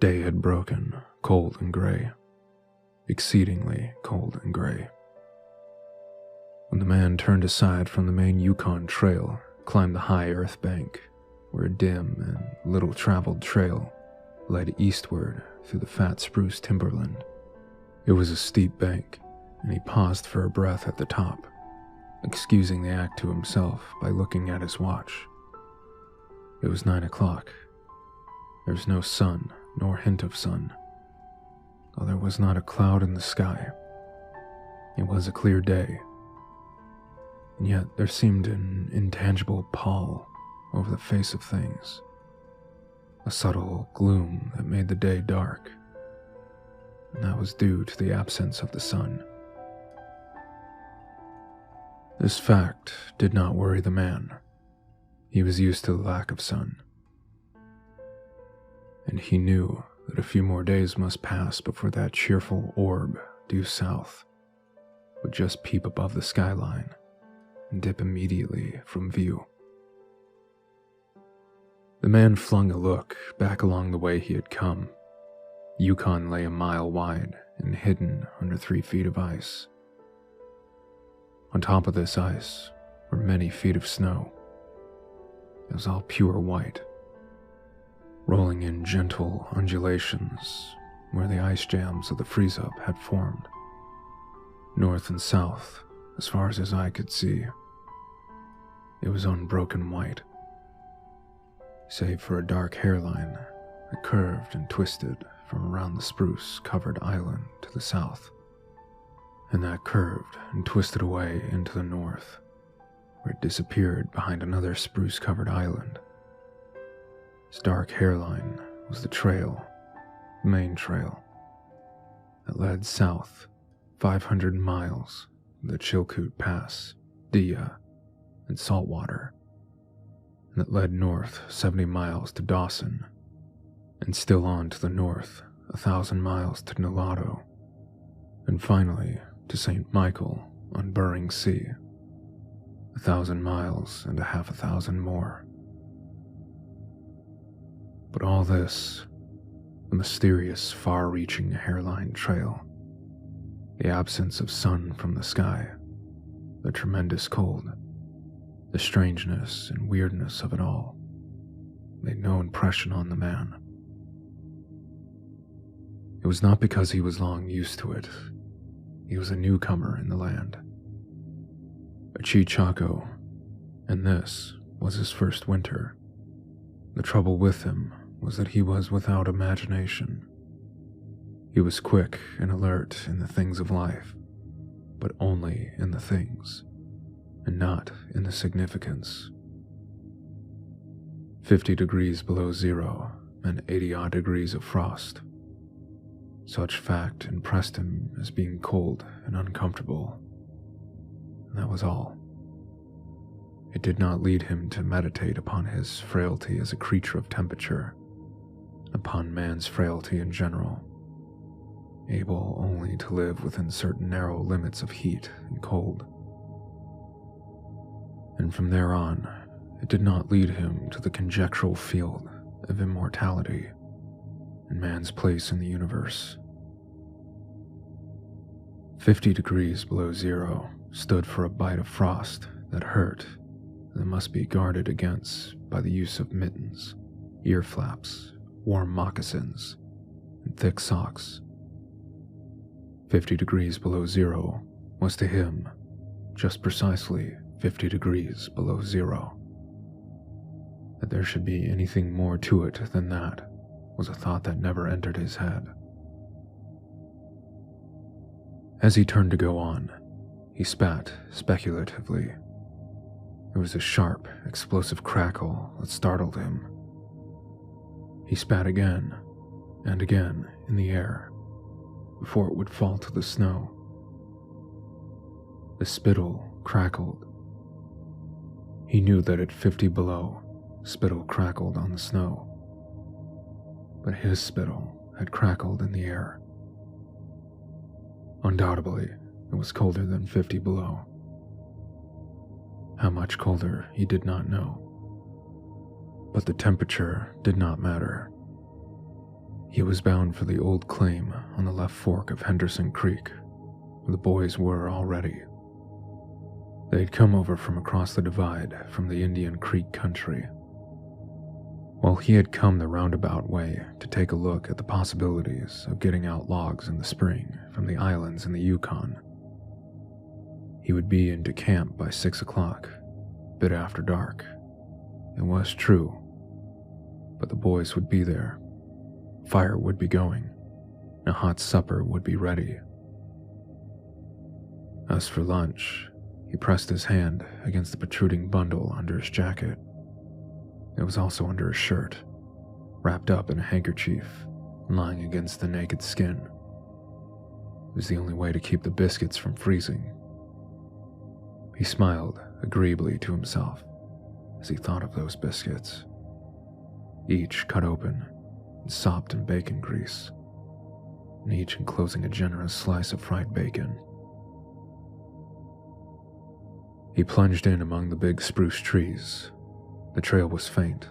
Day had broken, cold and gray, exceedingly cold and gray. When the man turned aside from the main Yukon Trail, climbed the high earth bank, where a dim and little-traveled trail led eastward through the fat spruce timberland. It was a steep bank, and he paused for a breath at the top, excusing the act to himself by looking at his watch. It was 9 o'clock. There was no sun, nor hint of sun, though there was not a cloud in the sky. It was a clear day, and yet there seemed an intangible pall over the face of things, a subtle gloom that made the day dark, and that was due to the absence of the sun. This fact did not worry the man. He was used to the lack of sun, and he knew that a few more days must pass before that cheerful orb due south would just peep above the skyline and dip immediately from view. The man flung a look back along the way he had come. Yukon lay a mile wide and hidden under 3 feet of ice. On top of this ice were many feet of snow. It was all pure white, rolling in gentle undulations where the ice jams of the freeze-up had formed. North and south, as far as his eye could see, it was unbroken white, save for a dark hairline that curved and twisted from around the spruce-covered island to the south, and that curved and twisted away into the north, where it disappeared behind another spruce-covered island. His dark hairline was the trail, the main trail, that led south 500 miles to the Chilkoot Pass, Dia, and Saltwater, and that led north 70 miles to Dawson, and still on to the north 1,000 miles to Nulato, and finally to St. Michael on Bering Sea, 1,000 miles and a half 1,000 more. But all this, the mysterious, far-reaching hairline trail, the absence of sun from the sky, the tremendous cold, the strangeness and weirdness of it all, made no impression on the man. It was not because he was long used to it. He was a newcomer in the land, a Chichaco, and this was his first winter. The trouble with him was that he was without imagination. He was quick and alert in the things of life, but only in the things, and not in the significance. 50 degrees below zero and 80-odd degrees of frost. Such fact impressed him as being cold and uncomfortable, and that was all. It did not lead him to meditate upon his frailty as a creature of temperature, upon man's frailty in general, able only to live within certain narrow limits of heat and cold. And from there on, it did not lead him to the conjectural field of immortality and man's place in the universe. 50 degrees below zero stood for a bite of frost that hurt, that must be guarded against by the use of mittens, ear flaps, warm moccasins, and thick socks. 50 degrees below zero was to him just precisely 50 degrees below zero. That there should be anything more to it than that was a thought that never entered his head. As he turned to go on, he spat speculatively. There was a sharp, explosive crackle that startled him. He spat again and again in the air before it would fall to the snow. The spittle crackled. He knew that at 50 below, spittle crackled on the snow, but his spittle had crackled in the air. Undoubtedly, it was colder than 50 below. How much colder, he did not know. But the temperature did not matter. He was bound for the old claim on the left fork of Henderson Creek, where the boys were already. They had come over from across the divide from the Indian Creek country, while he had come the roundabout way to take a look at the possibilities of getting out logs in the spring from the islands in the Yukon. He would be into camp by 6 o'clock, a bit after dark. It was true, but the boys would be there. Fire would be going, and a hot supper would be ready. As for lunch, he pressed his hand against the protruding bundle under his jacket. It was also under his shirt, wrapped up in a handkerchief and lying against the naked skin. It was the only way to keep the biscuits from freezing. He smiled agreeably to himself as he thought of those biscuits, each cut open and sopped in bacon grease, and each enclosing a generous slice of fried bacon. He plunged in among the big spruce trees. The trail was faint.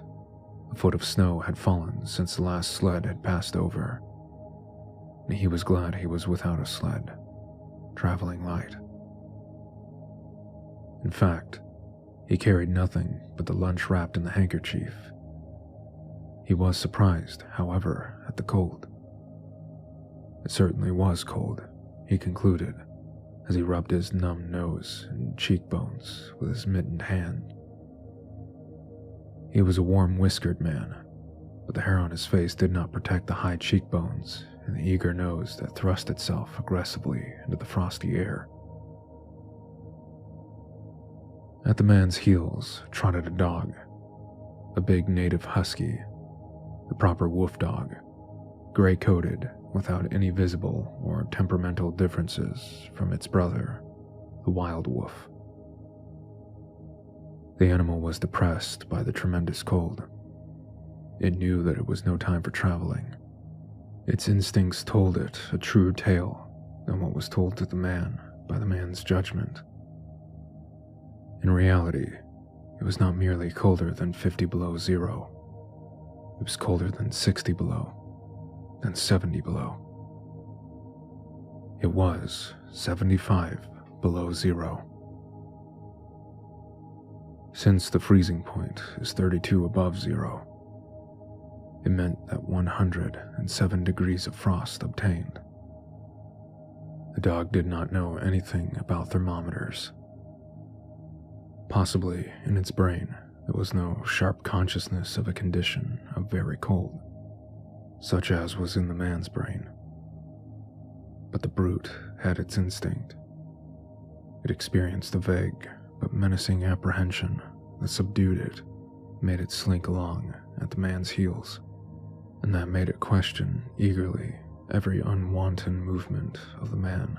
A foot of snow had fallen since the last sled had passed over, and he was glad he was without a sled, traveling light. In fact, he carried nothing but the lunch wrapped in the handkerchief. He was surprised, however, at the cold. It certainly was cold, he concluded, as he rubbed his numb nose and cheekbones with his mittened hand. He was a warm-whiskered man, but the hair on his face did not protect the high cheekbones and the eager nose that thrust itself aggressively into the frosty air. At the man's heels trotted a dog, a big native husky, the proper wolf dog, gray-coated without any visible or temperamental differences from its brother, the wild wolf. The animal was depressed by the tremendous cold. It knew that it was no time for traveling. Its instincts told it a truer tale than what was told to the man by the man's judgment. In reality, it was not merely colder than 50 below zero. It was colder than 60 below, then 70 below. It was 75 below zero. Since the freezing point is 32 above zero, it meant that 107 degrees of frost obtained. The dog did not know anything about thermometers. Possibly in its brain there was no sharp consciousness of a condition of very cold, such as was in the man's brain. But the brute had its instinct. It experienced a vague but menacing apprehension that subdued it, made it slink along at the man's heels, and that made it question eagerly every unwanton movement of the man,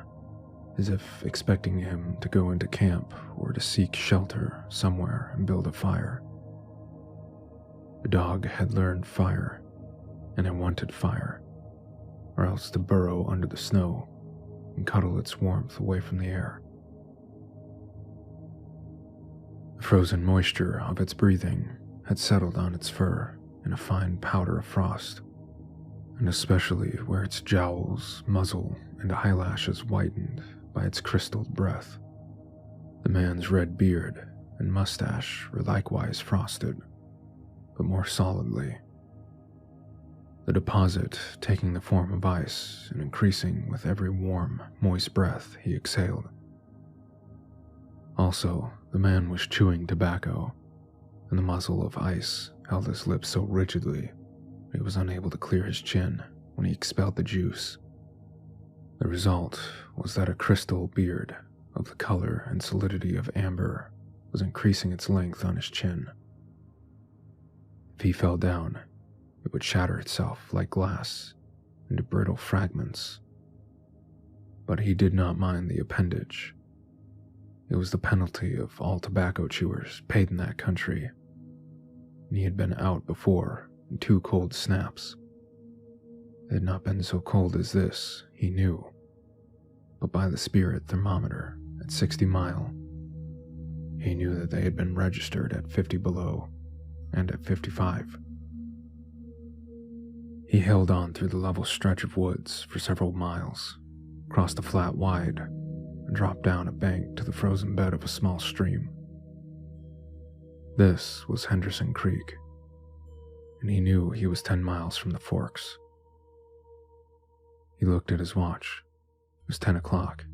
as if expecting him to go into camp or to seek shelter somewhere and build a fire. The dog had learned fire, and it wanted fire, or else to burrow under the snow and cuddle its warmth away from the air. The frozen moisture of its breathing had settled on its fur in a fine powder of frost, and especially where its jowls, muzzle, and eyelashes whitened by its crystalled breath. The man's red beard and mustache were likewise frosted, but more solidly. The deposit taking the form of ice and increasing with every warm, moist breath he exhaled. Also, the man was chewing tobacco, and the muzzle of ice held his lips so rigidly that he was unable to clear his chin when he expelled the juice. The result was that a crystal beard of the color and solidity of amber was increasing its length on his chin. If he fell down, it would shatter itself like glass into brittle fragments. But he did not mind the appendage. It was the penalty of all tobacco chewers paid in that country, and he had been out before in 2 cold snaps. It had not been so cold as this, he knew, but by the spirit thermometer at 60 mile, he knew that they had been registered at 50 below and at 55. He held on through the level stretch of woods for several miles, crossed a flat wide, and dropped down a bank to the frozen bed of a small stream. This was Henderson Creek, and he knew he was 10 miles from the forks. He looked at his watch. It was 10 o'clock.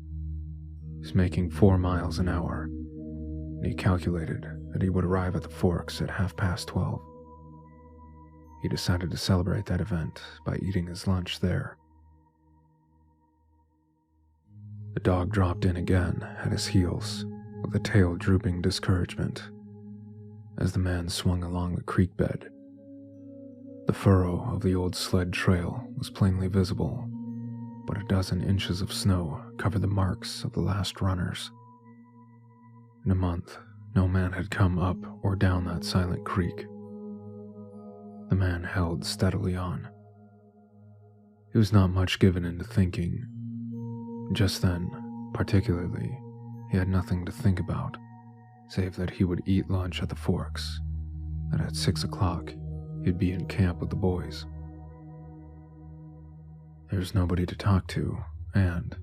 He was making 4 miles an hour, and he calculated that he would arrive at the forks at 12:30. He decided to celebrate that event by eating his lunch there. The dog dropped in again at his heels, with a tail drooping discouragement, as the man swung along the creek bed. The furrow of the old sled trail was plainly visible, but a dozen inches of snow covered the marks of the last runners. In a month, no man had come up or down that silent creek. The man held steadily on. He was not much given into thinking. Just then, particularly, he had nothing to think about, save that he would eat lunch at the forks, and at 6 o'clock he'd be in camp with the boys. There was nobody to talk to, and,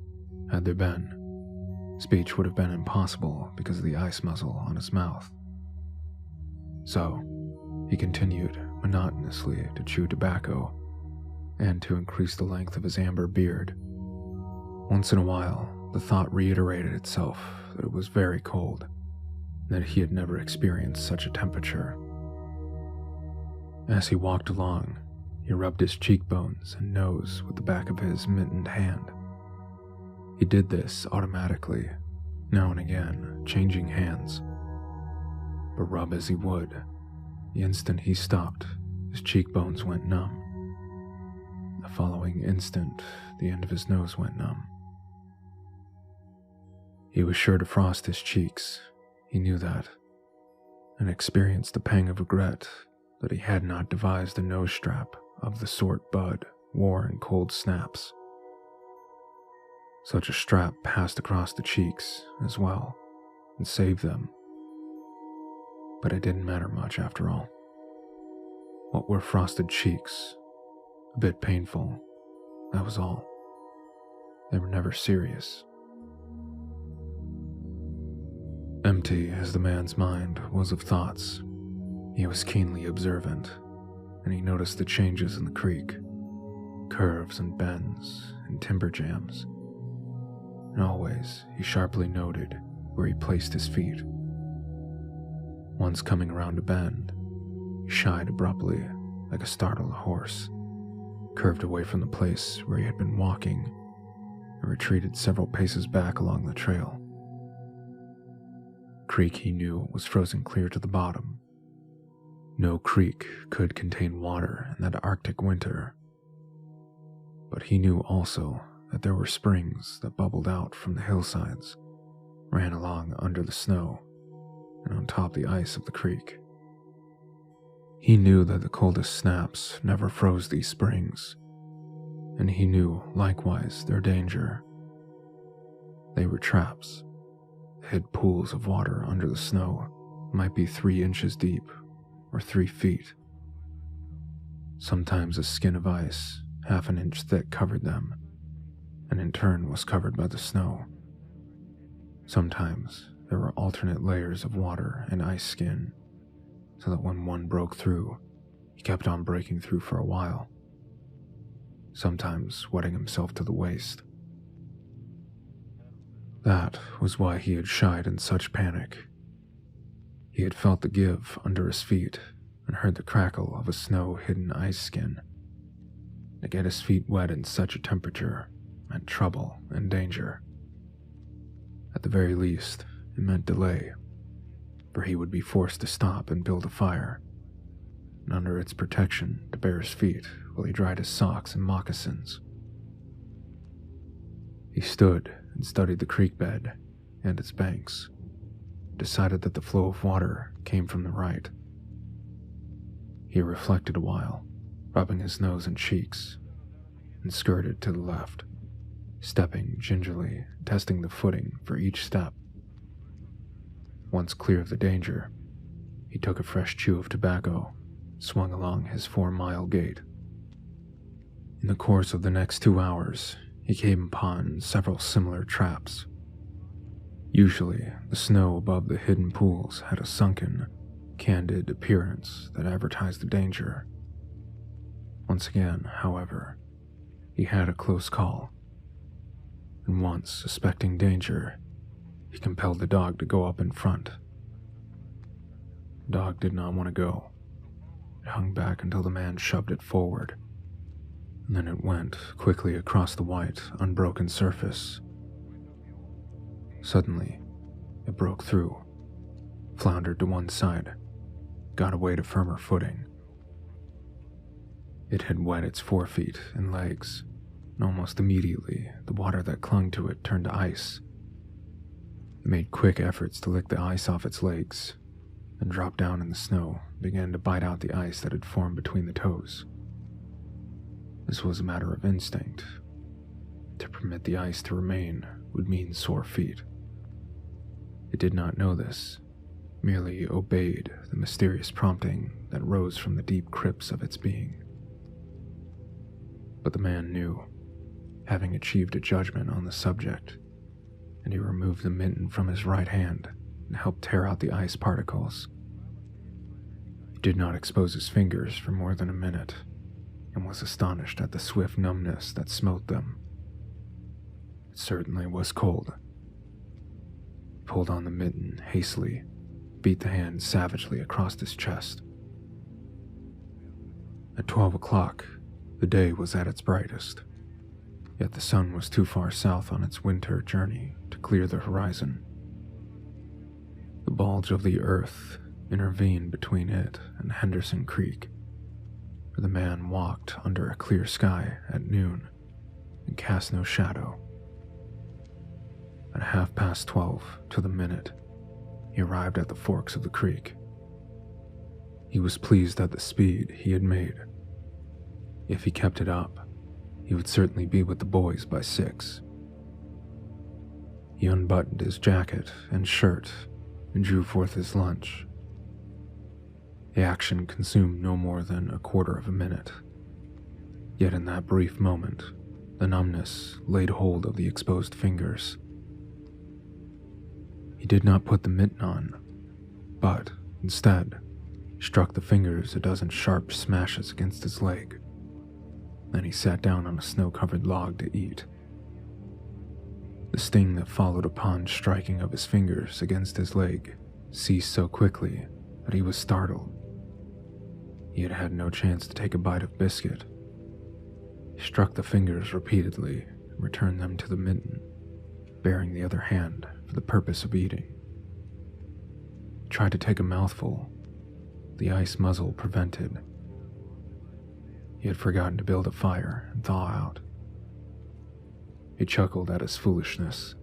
had there been, speech would have been impossible because of the ice muzzle on his mouth. So, he continued monotonously to chew tobacco and to increase the length of his amber beard. Once in a while, the thought reiterated itself that it was very cold, and that he had never experienced such a temperature. As he walked along, he rubbed his cheekbones and nose with the back of his mittened hand. He did this automatically, now and again, changing hands. But rub as he would, the instant he stopped, his cheekbones went numb. The following instant, the end of his nose went numb. He was sure to frost his cheeks, he knew that, and experienced a pang of regret that he had not devised a nose strap of the sort Bud wore in cold snaps. Such a strap passed across the cheeks as well, and saved them. But it didn't matter much after all. What were frosted cheeks? A bit painful, that was all. They were never serious. Empty as the man's mind was of thoughts, he was keenly observant, and he noticed the changes in the creek, curves and bends and timber jams. And always he sharply noted where he placed his feet. Once coming around a bend, he shied abruptly like a startled horse, curved away from the place where he had been walking, and retreated several paces back along the trail. Creek he knew was frozen clear to the bottom. No creek could contain water in that Arctic winter. But he knew also that there were springs that bubbled out from the hillsides, ran along under the snow, and on top the ice of the creek. He knew that the coldest snaps never froze these springs, and he knew likewise their danger. They were traps. They hid pools of water under the snow, might be 3 inches deep or 3 feet. Sometimes a skin of ice, half an inch thick, covered them, and in turn was covered by the snow. Sometimes there were alternate layers of water and ice skin, so that when one broke through, he kept on breaking through for a while, sometimes wetting himself to the waist. That was why he had shied in such panic. He had felt the give under his feet and heard the crackle of a snow-hidden ice skin. To get his feet wet in such a temperature meant trouble and danger. At the very least, it meant delay, for he would be forced to stop and build a fire, and under its protection to bare his feet while he dried his socks and moccasins. He stood and studied the creek bed and its banks, decided that the flow of water came from the right. He reflected a while, rubbing his nose and cheeks, and skirted to the left, stepping gingerly, testing the footing for each step. Once clear of the danger, he took a fresh chew of tobacco, swung along his 4-mile gait. In the course of the next 2 hours, he came upon several similar traps. Usually, the snow above the hidden pools had a sunken, candid appearance that advertised the danger. Once again, however, he had a close call, and once, suspecting danger, he compelled the dog to go up in front. The dog did not want to go. It hung back until the man shoved it forward, and then it went quickly across the white, unbroken surface. Suddenly, it broke through, floundered to one side, got away to firmer footing. It had wet its forefeet and legs, and almost immediately the water that clung to it turned to ice. It made quick efforts to lick the ice off its legs, then dropped down in the snow and began to bite out the ice that had formed between the toes. This was a matter of instinct. To permit the ice to remain would mean sore feet. It did not know this, merely obeyed the mysterious prompting that rose from the deep crypts of its being. But the man knew, having achieved a judgment on the subject, and he removed the mitten from his right hand and helped tear out the ice particles. He did not expose his fingers for more than a minute, and was astonished at the swift numbness that smote them. It certainly was cold. He pulled on the mitten hastily, beat the hand savagely across his chest. At 12 o'clock, the day was at its brightest, yet the sun was too far south on its winter journey to clear the horizon. The bulge of the earth intervened between it and Henderson Creek, where the man walked under a clear sky at noon and cast no shadow. At 12:30 to the minute, he arrived at the forks of the creek. He was pleased at the speed he had made. If he kept it up, he would certainly be with the boys by 6. He unbuttoned his jacket and shirt and drew forth his lunch. The action consumed no more than a quarter of a minute. Yet in that brief moment, the numbness laid hold of the exposed fingers. He did not put the mitten on, but, instead, struck the fingers a dozen sharp smashes against his leg. Then he sat down on a snow-covered log to eat. The sting that followed upon striking of his fingers against his leg ceased so quickly that he was startled. He had had no chance to take a bite of biscuit. He struck the fingers repeatedly and returned them to the mitten, baring the other hand for the purpose of eating. He tried to take a mouthful. The ice muzzle prevented. He had forgotten to build a fire and thaw out. He chuckled at his foolishness,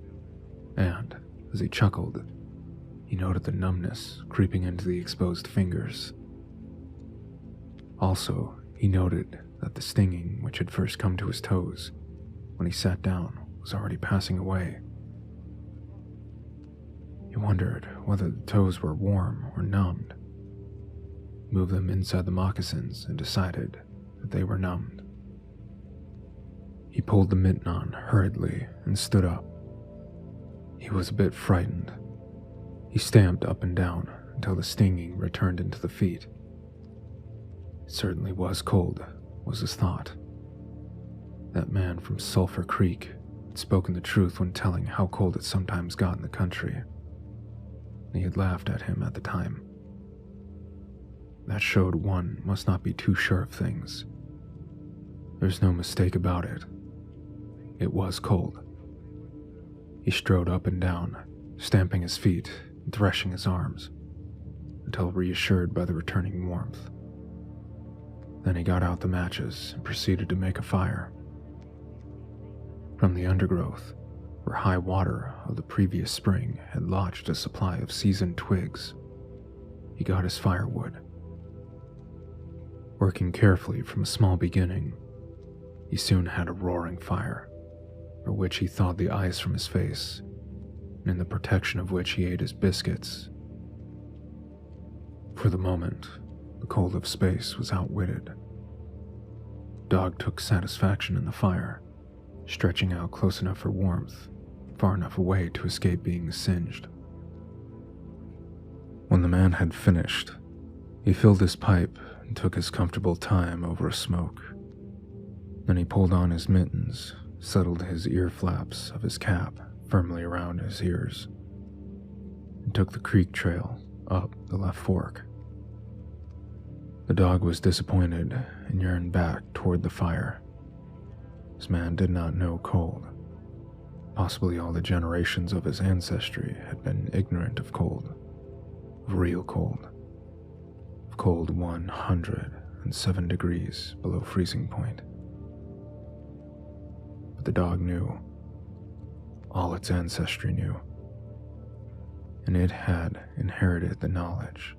and, as he chuckled, he noted the numbness creeping into the exposed fingers. Also, he noted that the stinging which had first come to his toes when he sat down was already passing away. He wondered whether the toes were warm or numbed. He moved them inside the moccasins and decided that they were numbed. He pulled the mitten on hurriedly and stood up. He was a bit frightened. He stamped up and down until the stinging returned into the feet. It certainly was cold, was his thought. That man from Sulphur Creek had spoken the truth when telling how cold it sometimes got in the country. He had laughed at him at the time. That showed one must not be too sure of things. There's no mistake about it. It was cold. He strode up and down, stamping his feet and threshing his arms, until reassured by the returning warmth. Then he got out the matches and proceeded to make a fire. From the undergrowth, where high water of the previous spring had lodged a supply of seasoned twigs, he got his firewood. Working carefully from a small beginning, he soon had a roaring fire, for which he thawed the ice from his face, and in the protection of which he ate his biscuits. For the moment, the cold of space was outwitted. Dog took satisfaction in the fire, stretching out close enough for warmth, far enough away to escape being singed. When the man had finished, he filled his pipe and took his comfortable time over a smoke. Then he pulled on his mittens, settled his ear flaps of his cap firmly around his ears, and took the creek trail up the left fork. The dog was disappointed and yearned back toward the fire. This man did not know cold. Possibly all the generations of his ancestry had been ignorant of cold, of real cold, of cold 107 degrees below freezing point. But the dog knew. All its ancestry knew. And it had inherited the knowledge.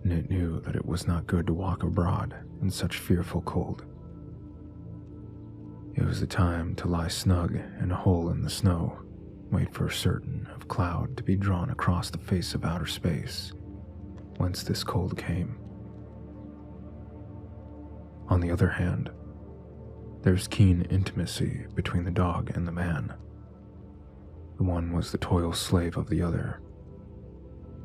And it knew that it was not good to walk abroad in such fearful cold. It was the time to lie snug in a hole in the snow, wait for a certain of cloud to be drawn across the face of outer space, whence this cold came. On the other hand, there's keen intimacy between the dog and the man. The one was the toil slave of the other,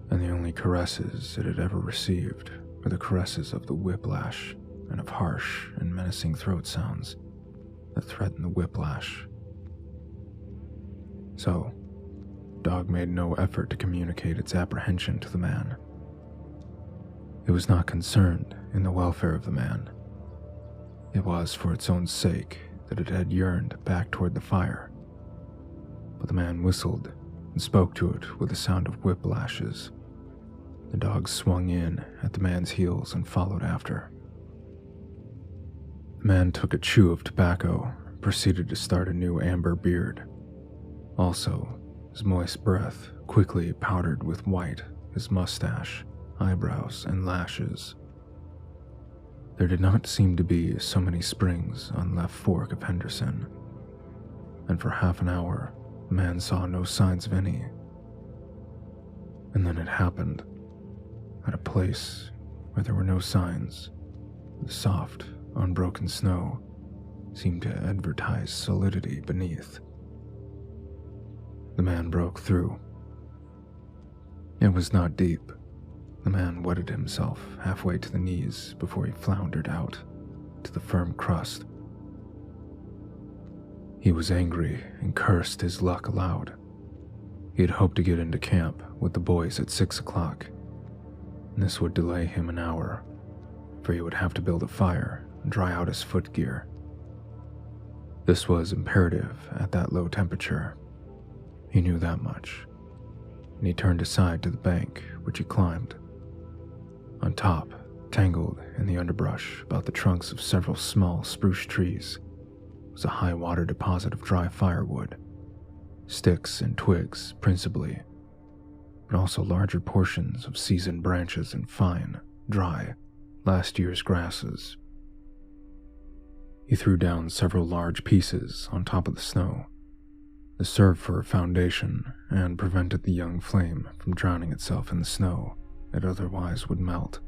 and the only caresses it had ever received were the caresses of the whiplash and of harsh and menacing throat sounds that threatened the whiplash. So, dog made no effort to communicate its apprehension to the man. It was not concerned in the welfare of the man. It was for its own sake that it had yearned back toward the fire. But the man whistled and spoke to it with the sound of whiplashes. The dog swung in at the man's heels and followed after. The man took a chew of tobacco and proceeded to start a new amber beard. Also, his moist breath quickly powdered with white his mustache, eyebrows, and lashes. There did not seem to be so many springs on left fork of Henderson, and for half an hour the man saw no signs of any. And then it happened. At a place where there were no signs, the soft, unbroken snow seemed to advertise solidity beneath. The man broke through. It was not deep. The man wetted himself halfway to the knees before he floundered out to the firm crust. He was angry and cursed his luck aloud. He had hoped to get into camp with the boys at 6 o'clock. This would delay him an hour, for he would have to build a fire and dry out his footgear. This was imperative at that low temperature. He knew that much, and he turned aside to the bank, which he climbed. On top, tangled in the underbrush about the trunks of several small spruce trees, was a high water deposit of dry firewood, sticks and twigs principally, but also larger portions of seasoned branches and fine, dry, last year's grasses. He threw down several large pieces on top of the snow. This served for a foundation and prevented the young flame from drowning itself in the snow it otherwise would melt.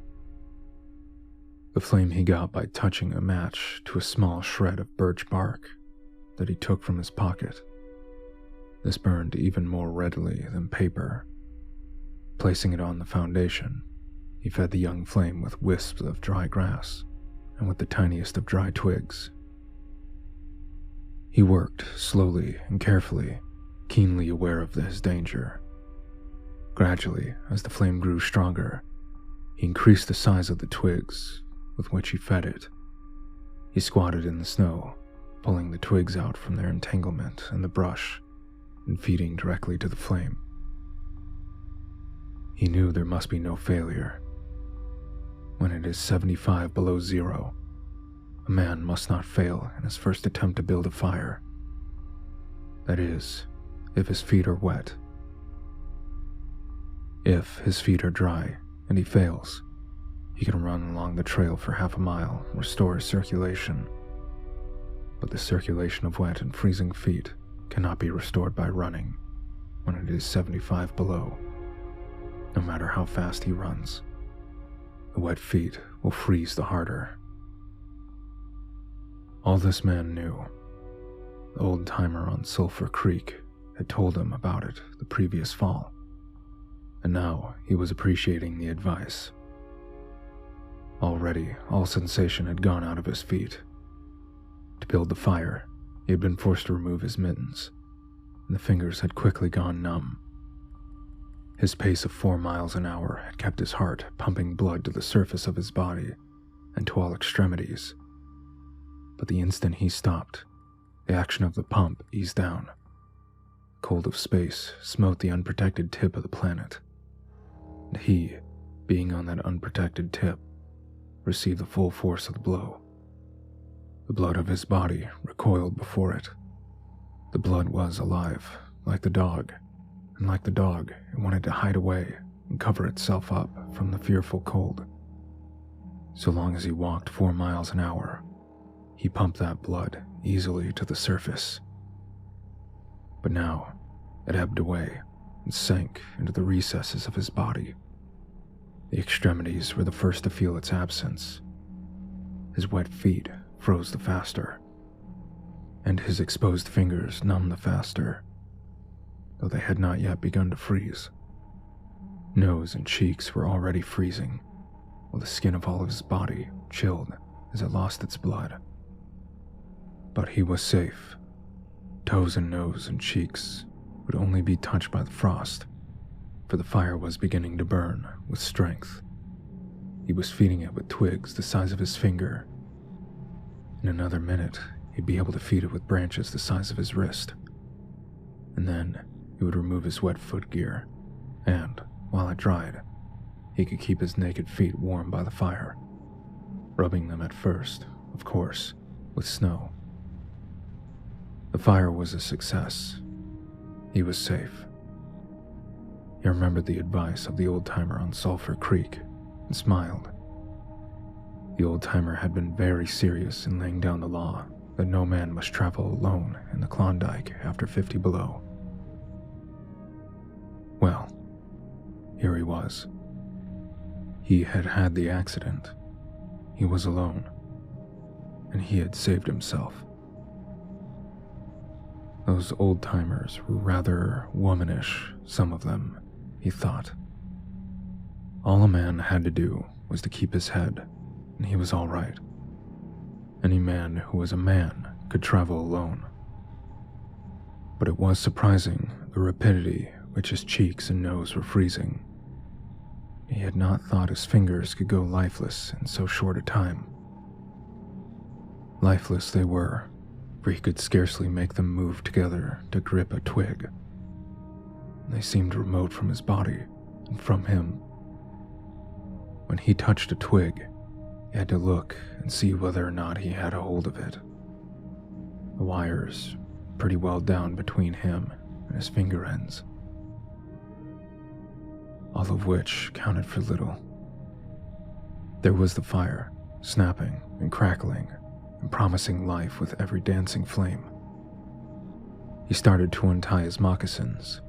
The flame he got by touching a match to a small shred of birch bark that he took from his pocket. This burned even more readily than paper. Placing it on the foundation, he fed the young flame with wisps of dry grass and with the tiniest of dry twigs. He worked slowly and carefully, keenly aware of his danger. Gradually, as the flame grew stronger, he increased the size of the twigs with which he fed it. He squatted in the snow, pulling the twigs out from their entanglement in the brush and feeding directly to the flame. He knew there must be no failure. When it is 75 below zero, a man must not fail in his first attempt to build a fire. That is, if his feet are wet. If his feet are dry and he fails, he can run along the trail for half a mile and restore his circulation. But the circulation of wet and freezing feet cannot be restored by running when it is 75 below. No matter how fast he runs, the wet feet will freeze the harder. All this man knew. The old-timer on Sulphur Creek had told him about it the previous fall, and now he was appreciating the advice. Already, all sensation had gone out of his feet. To build the fire, he had been forced to remove his mittens, and the fingers had quickly gone numb. His pace of 4 miles an hour had kept his heart pumping blood to the surface of his body and to all extremities. But the instant he stopped, the action of the pump eased down. The cold of space smote the unprotected tip of the planet, and he, being on that unprotected tip, received the full force of the blow. The blood of his body recoiled before it. The blood was alive, like the dog, and like the dog, it wanted to hide away and cover itself up from the fearful cold. So long as he walked 4 miles an hour, he pumped that blood easily to the surface. But now, it ebbed away and sank into the recesses of his body. The extremities were the first to feel its absence. His wet feet froze the faster, and his exposed fingers numbed the faster, though they had not yet begun to freeze. Nose and cheeks were already freezing, while the skin of all of his body chilled as it lost its blood. But he was safe. Toes and nose and cheeks would only be touched by the frost, for the fire was beginning to burn with strength. He was feeding it with twigs the size of his finger. In another minute, he'd be able to feed it with branches the size of his wrist. And then he would remove his wet footgear, and, while it dried, he could keep his naked feet warm by the fire, rubbing them at first, of course, with snow. The fire was a success. He was safe. He remembered the advice of the old-timer on Sulphur Creek and smiled. The old-timer had been very serious in laying down the law that no man must travel alone in the Klondike after 50 below. Well, here he was. He had had the accident. He was alone, and he had saved himself. Those old-timers were rather womanish, some of them, he thought. All a man had to do was to keep his head, and he was all right. Any man who was a man could travel alone. But it was surprising the rapidity which his cheeks and nose were freezing. He had not thought his fingers could go lifeless in so short a time. Lifeless they were, for he could scarcely make them move together to grip a twig. They seemed remote from his body and from him. When he touched a twig, he had to look and see whether or not he had a hold of it. The wires pretty well down between him and his finger ends, all of which counted for little. There was the fire, snapping and crackling and promising life with every dancing flame. He started to untie his moccasins.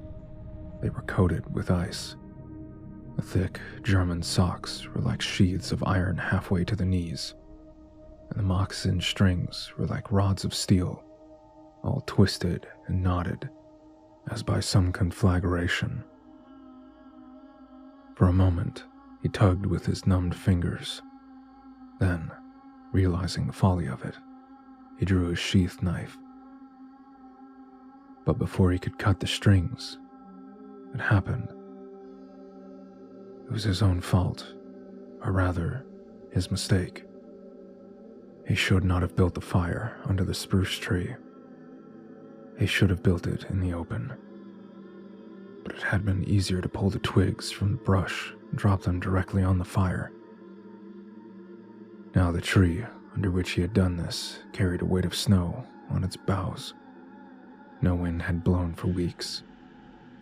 They were coated with ice. The thick German socks were like sheaths of iron halfway to the knees, and the moccasin strings were like rods of steel, all twisted and knotted, as by some conflagration. For a moment, he tugged with his numbed fingers. Then, realizing the folly of it, he drew his sheath knife. But before he could cut the strings, it happened. It was his own fault, or rather, his mistake. He should not have built the fire under the spruce tree. He should have built it in the open. But it had been easier to pull the twigs from the brush and drop them directly on the fire. Now the tree under which he had done this carried a weight of snow on its boughs. No wind had blown for weeks,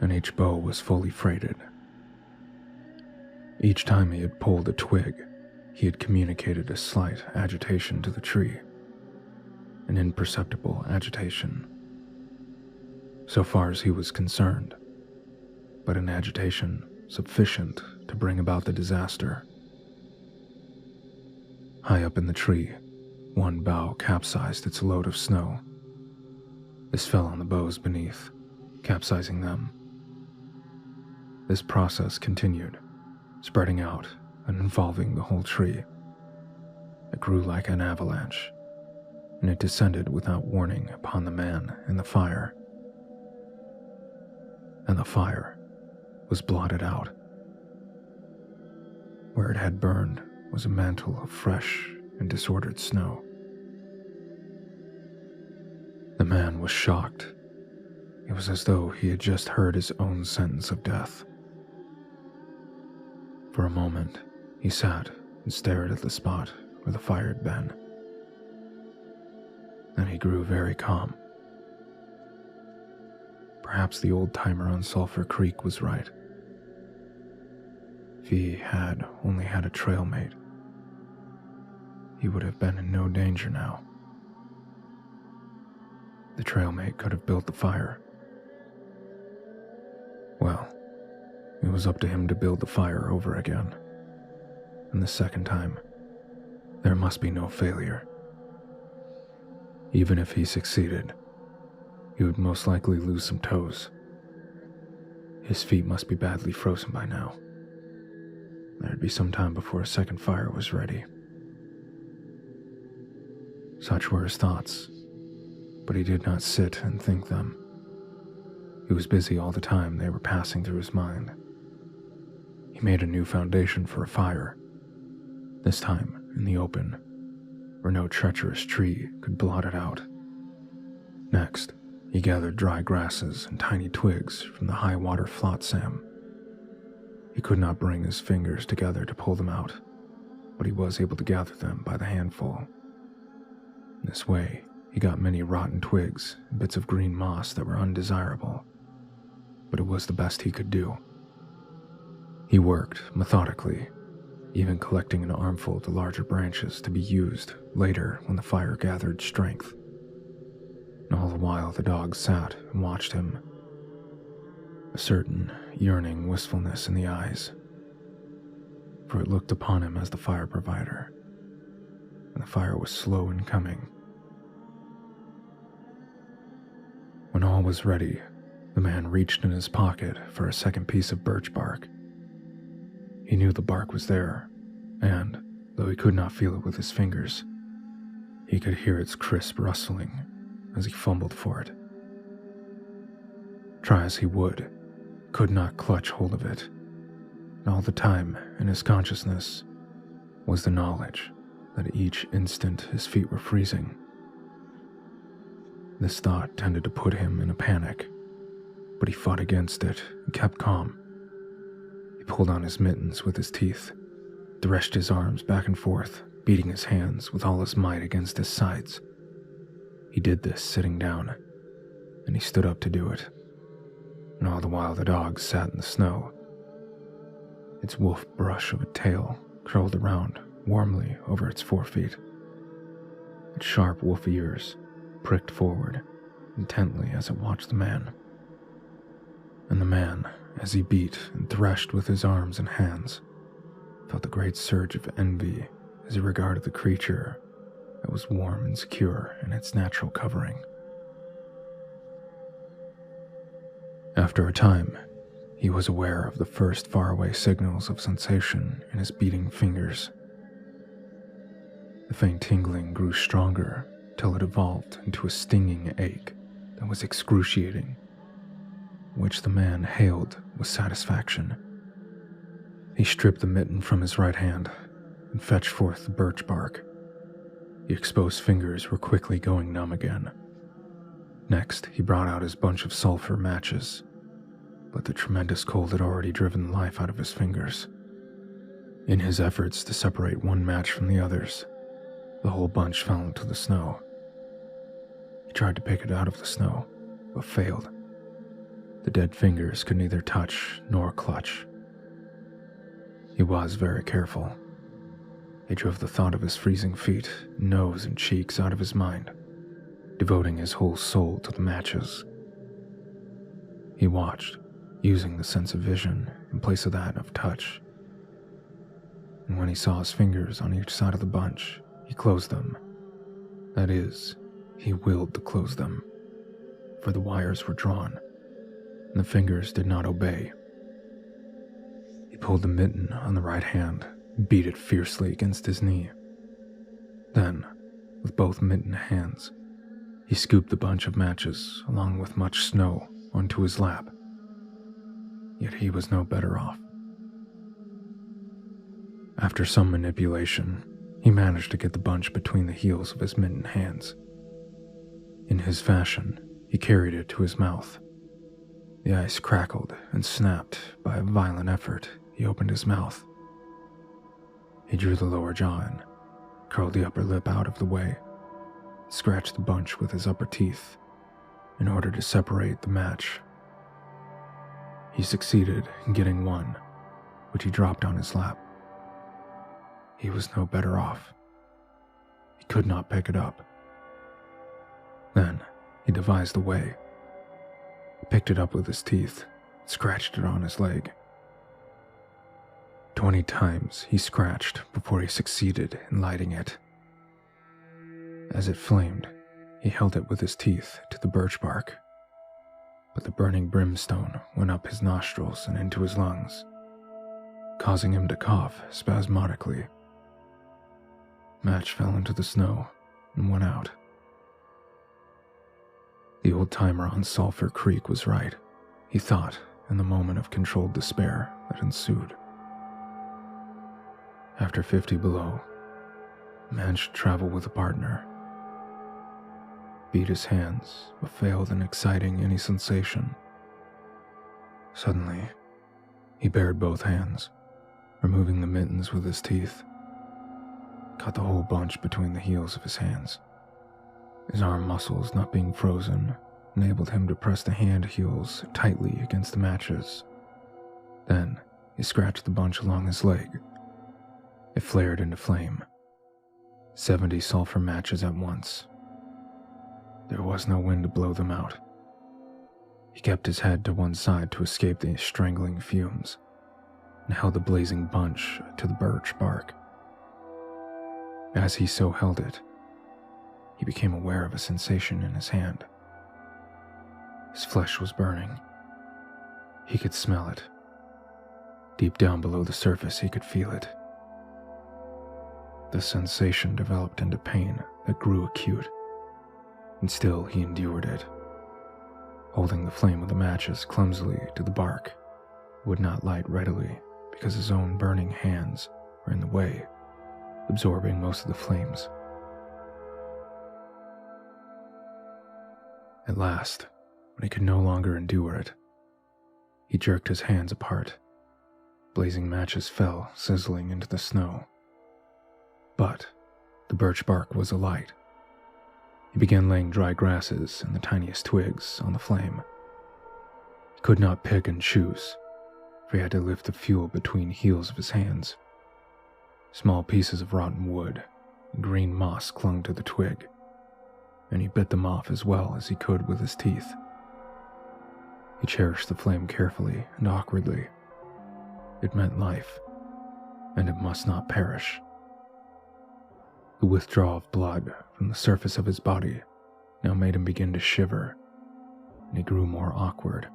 and each bough was fully freighted. Each time he had pulled a twig, he had communicated a slight agitation to the tree, an imperceptible agitation, so far as he was concerned, but an agitation sufficient to bring about the disaster. High up in the tree, One bough capsized its load of snow. This fell on the boughs beneath, capsizing them. This process continued, spreading out and involving the whole tree. It grew like an avalanche, and it descended without warning upon the man and the fire. And the fire was blotted out. Where it had burned was a mantle of fresh and disordered snow. The man was shocked. It was as though he had just heard his own sentence of death. For a moment, he sat and stared at the spot where the fire had been. Then he grew very calm. Perhaps the old-timer on Sulphur Creek was right. If he had only had a trail mate, he would have been in no danger now. The trailmate could have built the fire. Well, it was up to him to build the fire over again. And the second time, there must be no failure. Even if he succeeded, he would most likely lose some toes. His feet must be badly frozen by now. There'd be some time before a second fire was ready. Such were his thoughts, but he did not sit and think them. He was busy all the time they were passing through his mind. He made a new foundation for a fire, this time in the open, where no treacherous tree could blot it out. Next, he gathered dry grasses and tiny twigs from the high-water flotsam. He could not bring his fingers together to pull them out, but he was able to gather them by the handful. In this way, he got many rotten twigs and bits of green moss that were undesirable, but it was the best he could do. He worked methodically, even collecting an armful of the larger branches to be used later when the fire gathered strength. And all the while the dog sat and watched him, a certain yearning wistfulness in the eyes, for it looked upon him as the fire provider, and the fire was slow in coming. When all was ready, the man reached in his pocket for a second piece of birch bark. He knew the bark was there, and, though he could not feel it with his fingers, he could hear its crisp rustling as he fumbled for it. Try as he would, he could not clutch hold of it, and all the time in his consciousness was the knowledge that each instant his feet were freezing. This thought tended to put him in a panic, but he fought against it and kept calm. He pulled on his mittens with his teeth, threshed his arms back and forth, beating his hands with all his might against his sides. He did this sitting down, and he stood up to do it. And all the while the dog sat in the snow. Its wolf brush of a tail curled around warmly over its forefeet. Its sharp wolf ears pricked forward intently as it watched the man. And the man, as he beat and threshed with his arms and hands, felt a great surge of envy as he regarded the creature that was warm and secure in its natural covering. After a time, he was aware of the first faraway signals of sensation in his beating fingers. The faint tingling grew stronger till it evolved into a stinging ache that was excruciating, which the man hailed with satisfaction. He stripped the mitten from his right hand and fetched forth the birch bark. The exposed fingers were quickly going numb again. Next, he brought out his bunch of sulfur matches, but the tremendous cold had already driven the life out of his fingers. In his efforts to separate one match from the others, the whole bunch fell into the snow. He tried to pick it out of the snow, but failed. The dead fingers could neither touch nor clutch. He was very careful. He drove the thought of his freezing feet, nose, and cheeks out of his mind, devoting his whole soul to the matches. He watched, using the sense of vision in place of that of touch. And when he saw his fingers on each side of the bunch, he closed them That is, he willed to close them, for the wires were drawn, and the fingers did not obey. He pulled the mitten on the right hand, beat it fiercely against his knee. Then, with both mittened hands, he scooped the bunch of matches, along with much snow, onto his lap. Yet he was no better off. After some manipulation, he managed to get the bunch between the heels of his mittened hands. In his fashion, he carried it to his mouth. The ice crackled and snapped. By a violent effort, he opened his mouth. He drew the lower jaw in, curled the upper lip out of the way, scratched the bunch with his upper teeth in order to separate the match. He succeeded in getting one, which he dropped on his lap. He was no better off. He could not pick it up. Then he devised a way. He picked it up with his teeth, scratched it on his leg. 20 times he scratched before he succeeded in lighting it. As it flamed, he held it with his teeth to the birch bark, but the burning brimstone went up his nostrils and into his lungs, causing him to cough spasmodically. Match fell into the snow and went out. The old-timer on Sulphur Creek was right, he thought, in the moment of controlled despair that ensued. After 50 below, a man should travel with a partner. Beat his hands, but failed in exciting any sensation. Suddenly, he bared both hands, removing the mittens with his teeth. Caught the whole bunch between the heels of his hands. His arm muscles, not being frozen, enabled him to press the hand heels tightly against the matches. Then, he scratched the bunch along his leg. It flared into flame. 70 sulfur matches at once. There was no wind to blow them out. He kept his head to one side to escape the strangling fumes, and held the blazing bunch to the birch bark. As he so held it, he became aware of a sensation in his hand. His flesh was burning. He could smell it. Deep down below the surface, he could feel it. The sensation developed into pain that grew acute, and still he endured it. Holding the flame of the matches clumsily to the bark, would not light readily because his own burning hands were in the way, absorbing most of the flames. At last, when he could no longer endure it, he jerked his hands apart. Blazing matches fell, sizzling into the snow. But the birch bark was alight. He began laying dry grasses and the tiniest twigs on the flame. He could not pick and choose, for he had to lift the fuel between heels of his hands. Small pieces of rotten wood and green moss clung to the twig, and he bit them off as well as he could with his teeth. He cherished the flame carefully and awkwardly. It meant life, and it must not perish. The withdrawal of blood from the surface of his body now made him begin to shiver, and he grew more awkward.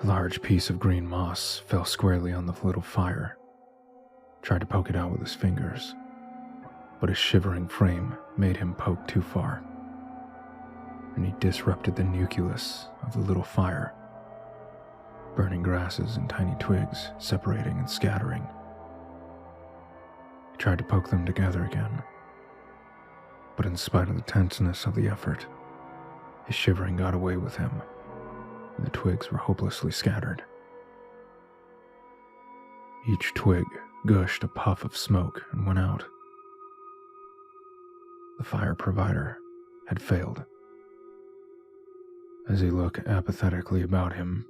A large piece of green moss fell squarely on the little fire. He tried to poke it out with his fingers, but his shivering frame made him poke too far, and he disrupted the nucleus of the little fire, burning grasses and tiny twigs separating and scattering. He tried to poke them together again, but in spite of the tenseness of the effort, his shivering got away with him, and the twigs were hopelessly scattered. Each twig gushed a puff of smoke and went out. The fire provider had failed. As he looked apathetically about him,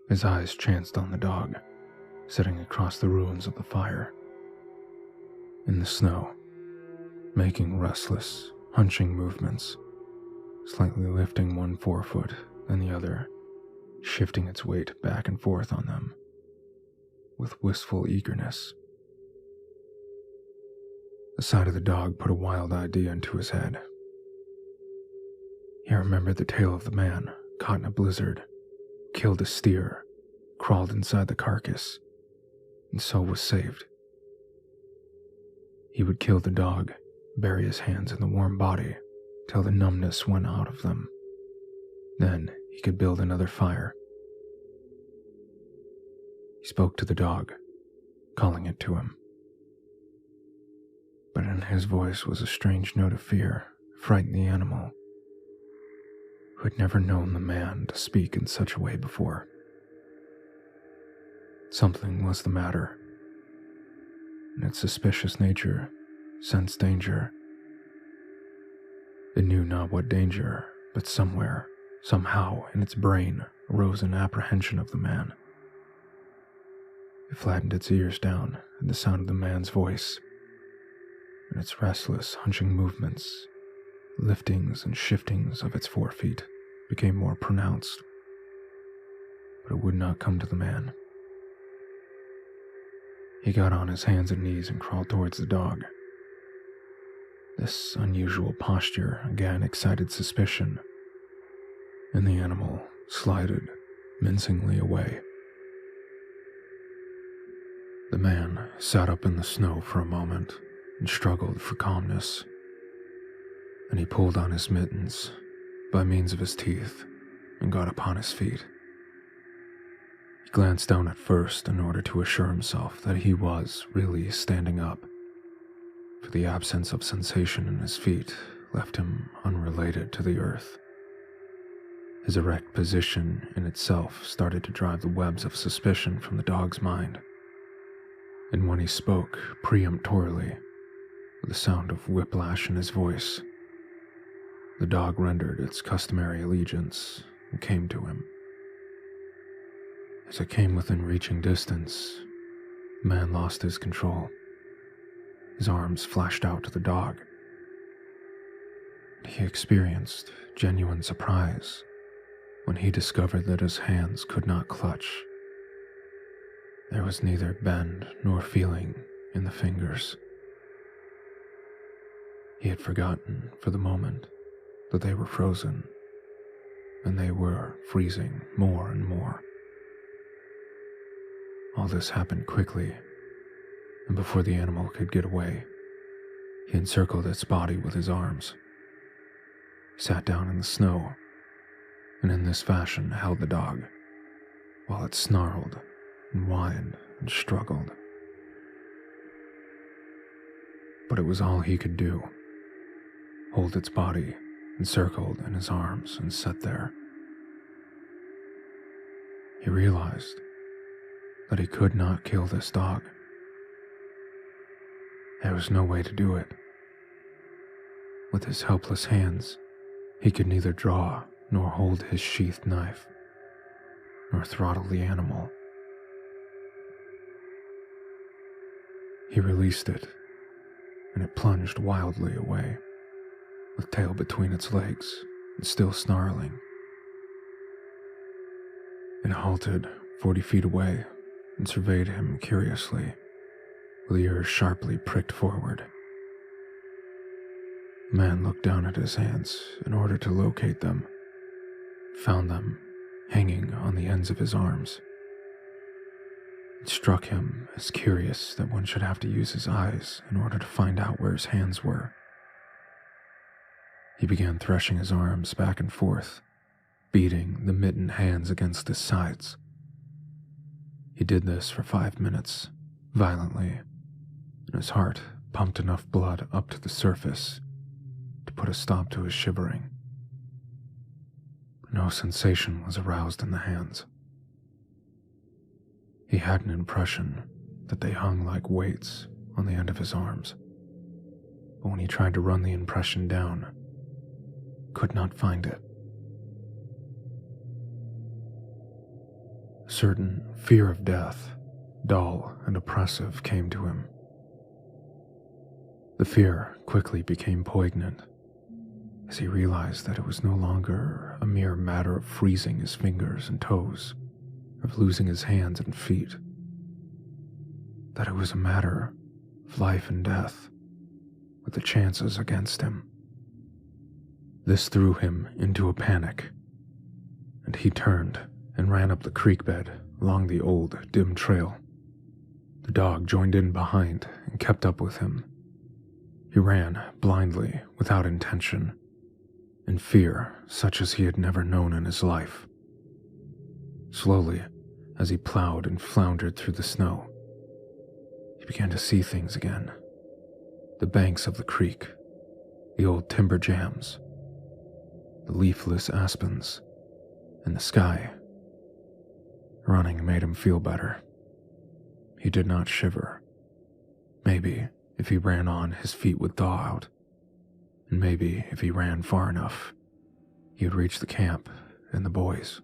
his eyes chanced on the dog, sitting across the ruins of the fire. In the snow, making restless, hunching movements, slightly lifting one forefoot, then the other, shifting its weight back and forth on them, with wistful eagerness. The sight of the dog put a wild idea into his head. He remembered the tale of the man caught in a blizzard, killed a steer, crawled inside the carcass, and so was saved. He would kill the dog, bury his hands in the warm body till the numbness went out of them. Then he could build another fire. He spoke to the dog, calling it to him. But in his voice was a strange note of fear, frightened the animal, who had never known the man to speak in such a way before. Something was the matter, and its suspicious nature sensed danger. It knew not what danger, but somewhere, somehow in its brain arose an apprehension of the man. It flattened its ears down at the sound of the man's voice, and its restless, hunching movements, liftings and shiftings of its forefeet became more pronounced. But it would not come to the man. He got on his hands and knees and crawled towards the dog. This unusual posture again excited suspicion, and the animal slided mincingly away. The man sat up in the snow for a moment and struggled for calmness. Then he pulled on his mittens by means of his teeth and got upon his feet. He glanced down at first in order to assure himself that he was really standing up, for the absence of sensation in his feet left him unrelated to the earth. His erect position in itself started to drive the webs of suspicion from the dog's mind, and when he spoke peremptorily, with the sound of whiplash in his voice, the dog rendered its customary allegiance and came to him. As it came within reaching distance, the man lost his control. His arms flashed out to the dog, and he experienced genuine surprise when he discovered that his hands could not clutch. There was neither bend nor feeling in the fingers. He had forgotten for the moment that they were frozen, and they were freezing more and more. All this happened quickly, and before the animal could get away, he encircled its body with his arms, sat down in the snow, and in this fashion held the dog, while it snarled and whined and struggled. But it was all he could do, hold its body encircled in his arms and sit there. He realized that he could not kill this dog. There was no way to do it. With his helpless hands, he could neither draw nor hold his sheathed knife, nor throttle the animal. He released it, and it plunged wildly away, with tail between its legs and still snarling. It halted 40 feet away and surveyed him curiously, with ears sharply pricked forward. The man looked down at his hands in order to locate them, found them hanging on the ends of his arms. It struck him as curious that one should have to use his eyes in order to find out where his hands were. He began threshing his arms back and forth, beating the mittened hands against his sides. He did this for 5 minutes, violently, and his heart pumped enough blood up to the surface to put a stop to his shivering. But no sensation was aroused in the hands. He had an impression that they hung like weights on the end of his arms, but when he tried to run the impression down, could not find it. A certain fear of death, dull and oppressive, came to him. The fear quickly became poignant as he realized that it was no longer a mere matter of freezing his fingers and toes, of losing his hands and feet, that it was a matter of life and death, with the chances against him. This threw him into a panic, and he turned and ran up the creek bed along the old, dim trail. The dog joined in behind and kept up with him. He ran blindly, without intention, in fear such as he had never known in his life. Slowly, as he plowed and floundered through the snow, he began to see things again. The banks of the creek, the old timber jams, the leafless aspens, and the sky. Running made him feel better. He did not shiver. Maybe if he ran on, his feet would thaw out, and maybe if he ran far enough, he would reach the camp and the boys.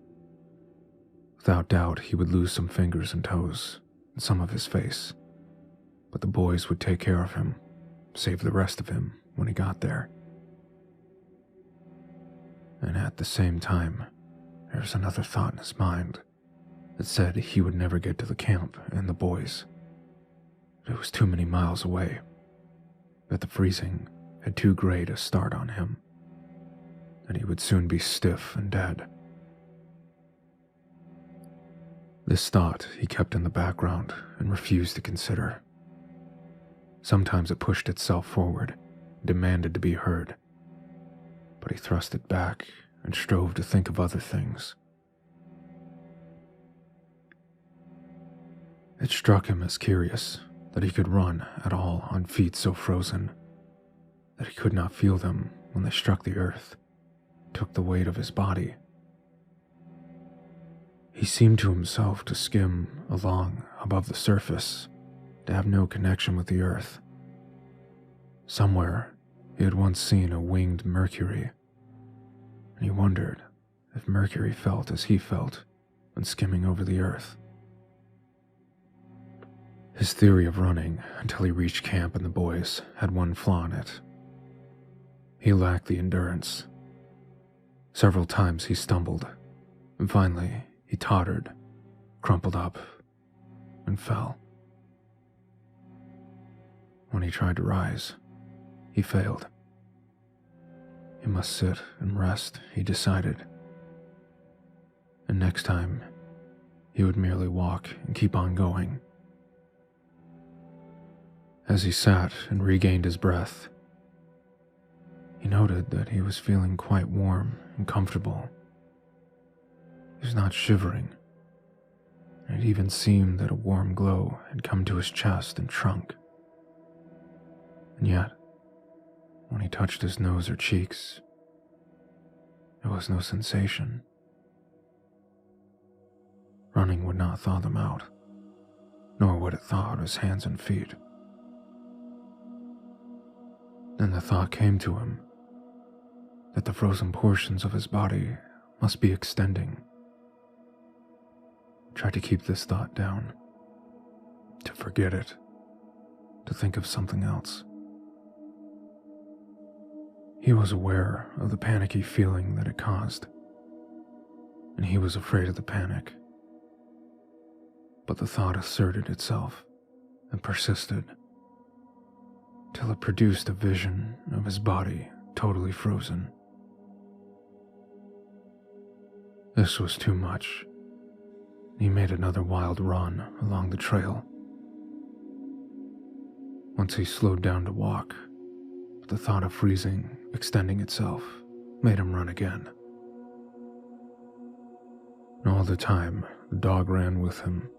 Without doubt, he would lose some fingers and toes, and some of his face, but the boys would take care of him, save the rest of him when he got there. And at the same time, there was another thought in his mind that said he would never get to the camp and the boys. It was too many miles away, that the freezing had too great a start on him, that he would soon be stiff and dead. This thought he kept in the background and refused to consider. Sometimes it pushed itself forward, demanded to be heard, but he thrust it back and strove to think of other things. It struck him as curious that he could run at all on feet so frozen that he could not feel them when they struck the earth, took the weight of his body. He seemed to himself to skim along above the surface, to have no connection with the earth. Somewhere he had once seen a winged Mercury, and he wondered if Mercury felt as he felt when skimming over the earth. His theory of running until he reached camp and the boys had one flaw in it. He lacked the endurance. Several times he stumbled, and finally he tottered, crumpled up, and fell. When he tried to rise, he failed. He must sit and rest, he decided. And next time, he would merely walk and keep on going. As he sat and regained his breath, he noted that he was feeling quite warm and comfortable. He was not shivering, and it even seemed that a warm glow had come to his chest and trunk. And yet, when he touched his nose or cheeks, there was no sensation. Running would not thaw them out, nor would it thaw out his hands and feet. Then the thought came to him that the frozen portions of his body must be extending. He tried to keep this thought down, to forget it, to think of something else. He was aware of the panicky feeling that it caused, and he was afraid of the panic. But the thought asserted itself and persisted, till it produced a vision of his body totally frozen. This was too much. He made another wild run along the trail. Once he slowed down to walk, but the thought of freezing extending itself made him run again. And all the time, the dog ran with him,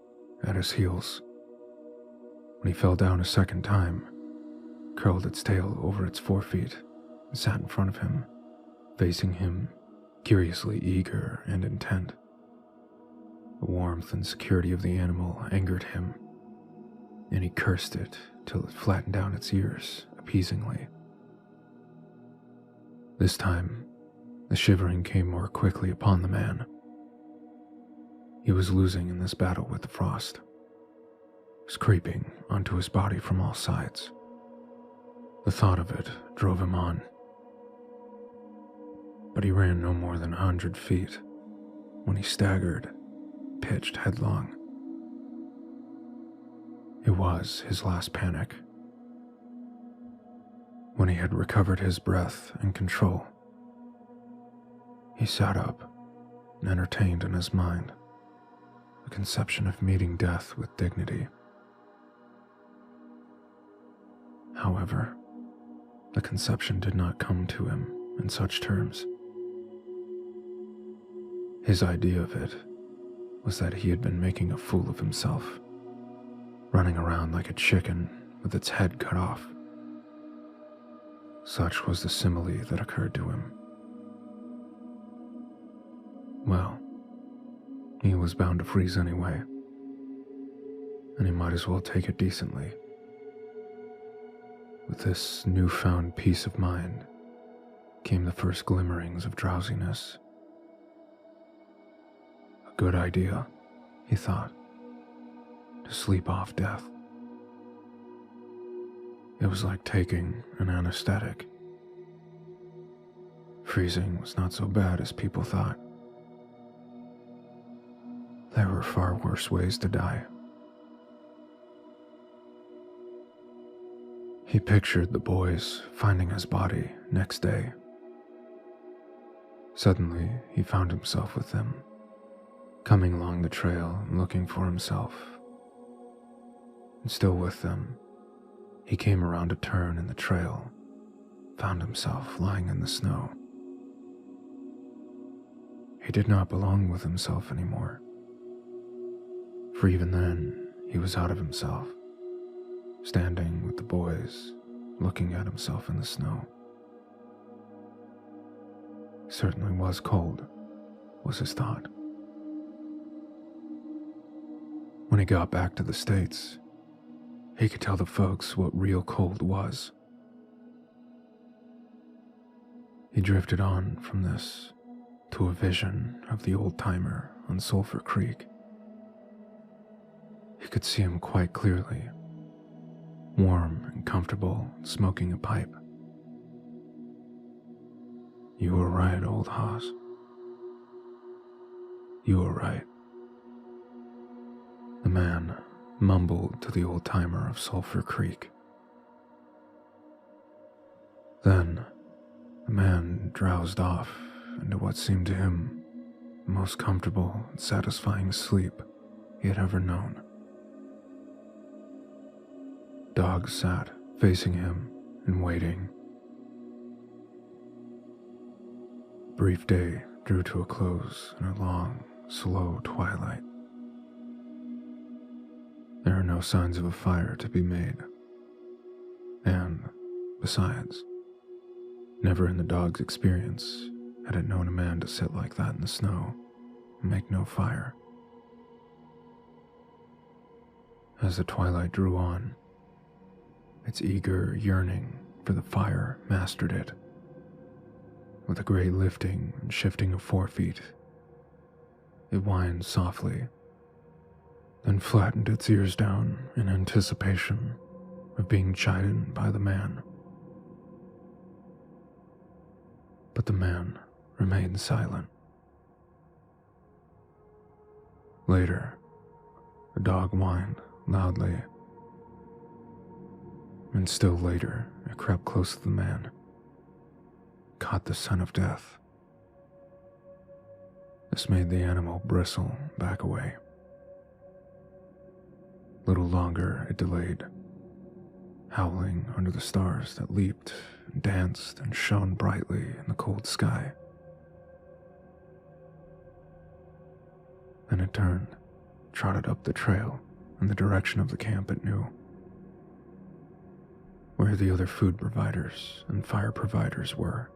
at his heels. When he fell down a second time, curled its tail over its forefeet and sat in front of him, facing him, curiously eager and intent. The warmth and security of the animal angered him, and he cursed it till it flattened down its ears appeasingly. This time, the shivering came more quickly upon the man. He was losing in this battle with the frost. It was creeping onto his body from all sides. The thought of it drove him on. But he ran no more than 100 feet when he staggered, pitched headlong. It was his last panic. When he had recovered his breath and control, he sat up and entertained in his mind the conception of meeting death with dignity. However, the conception did not come to him in such terms. His idea of it was that he had been making a fool of himself, running around like a chicken with its head cut off. Such was the simile that occurred to him. Well, he was bound to freeze anyway, and he might as well take it decently. With this newfound peace of mind came the first glimmerings of drowsiness. A good idea, he thought, to sleep off death. It was like taking an anesthetic. Freezing was not so bad as people thought. There were far worse ways to die. He pictured the boys finding his body next day. Suddenly, he found himself with them, coming along the trail and looking for himself. And still with them, he came around a turn in the trail, found himself lying in the snow. He did not belong with himself anymore, for even then he was out of himself, standing with the boys, looking at himself in the snow. He certainly was cold, was his thought. When he got back to the States, he could tell the folks what real cold was. He drifted on from this to a vision of the old-timer on Sulphur Creek. He could see him quite clearly, warm and comfortable, smoking a pipe. "You were right, old hoss. You were right," the man mumbled to the old-timer of Sulphur Creek. Then, the man drowsed off into what seemed to him the most comfortable and satisfying sleep he had ever known. Dogs sat facing him and waiting. The brief day drew to a close in a long, slow twilight. There are no signs of a fire to be made, and, besides, never in the dog's experience had it known a man to sit like that in the snow and make no fire. As the twilight drew on, its eager yearning for the fire mastered it. With a great lifting and shifting of forefeet, it whined softly, then flattened its ears down in anticipation of being chidden by the man. But the man remained silent. Later, the dog whined loudly, and still later it crept close to the man, caught the scent of death. This made the animal bristle back away. Little longer it delayed, howling under the stars that leaped and danced and shone brightly in the cold sky. Then it turned, trotted up the trail in the direction of the camp it knew, where the other food providers and fire providers were.